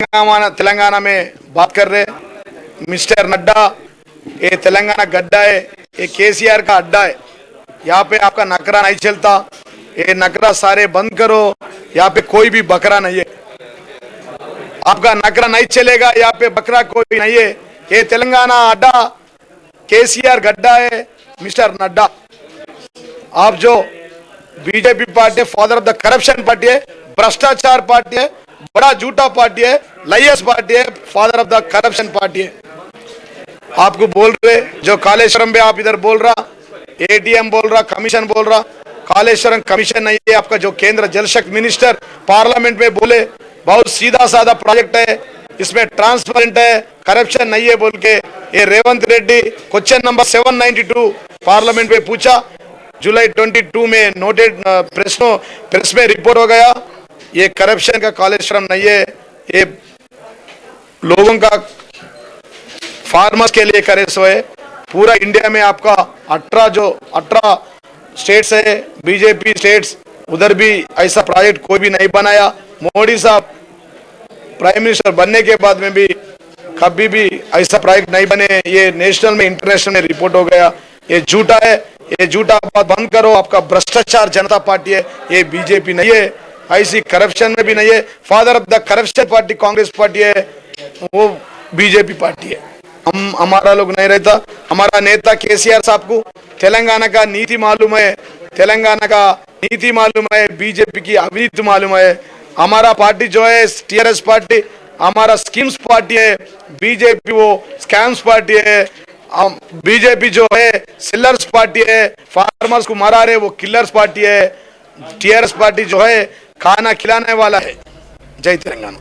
तेलंगाना में बात कर रहे मिस्टर नड्डा, ये तेलंगाना गड्ढा है, ये केसीआर का अड्डा है। यहाँ पे आपका नखरा नहीं चलता, ये नखरा सारे बंद करो। यहाँ पे कोई भी बकरा नहीं है, आपका नखरा नहीं चलेगा। यहाँ पे बकरा कोई नहीं है। ये तेलंगाना अड्डा केसीआर गड्ढा है। मिस्टर नड्डा, आप जो बीजेपी पार्टी है, father of the corruption party है, भ्रष्टाचार पार्टी है, बड़ा झूठा पार्टी है, लायर्स पार्टी है, father of the corruption party है। आपको बोल रहे जो कालेश्वरम में आप इधर बोल रहा, एटीएम बोल रहा, कमीशन बोल रहा, कालेश्वरम कमीशन नहीं है। आपका जो केंद्र जल शक्ति मिनिस्टर पार्लियामेंट में बोले बहुत सीधा साधा प्रोजेक्ट है, इसमें ट्रांसपेरेंट है, करप्शन नहीं है बोल के ये Revanth Reddy question number 792 parliament में पूछा। जुलाई 22 में नोटेड प्रेस में रिपोर्ट हो गया, ये करप्शन का कालेश्वरम नहीं है, ये लोगों का फार्मर्स के लिए करे सो है। पूरा इंडिया में आपका 18 स्टेट्स है, बीजेपी स्टेट्स, उधर भी ऐसा प्रोजेक्ट कोई भी नहीं बनाया। मोदी साहब प्राइम मिनिस्टर बनने के बाद में भी कभी भी ऐसा प्रोजेक्ट नहीं बने। ये नेशनल में इंटरनेशनल में रिपोर्ट हो गया, ये झूठा है, ये झूठा बात बंद करो। आपका भ्रष्टाचार जनता पार्टी है, ये बीजेपी नहीं है, ऐसी करप्शन में भी नहीं है। Father of the corruption party Congress party है, वो बीजेपी पार्टी है। हमारा लोग नहीं रहता। हमारा नेता केसीआर साहब को तेलंगाना का नीति मालूम है, तेलंगाना का नीति मालूम है, बीजेपी की अविनीति मालूम है। हमारा पार्टी जो है टीआरएस पार्टी, हमारा स्कीम्स पार्टी है, बीजेपी वो स्कैम्स पार्टी है। बीजेपी जो है सिलर्स पार्टी है, फार्मर्स को मारा रहे वो किलर्स पार्टी है। टीआरएस पार्टी जो है खाना खिलाने वाला है। जय तेलंगाना।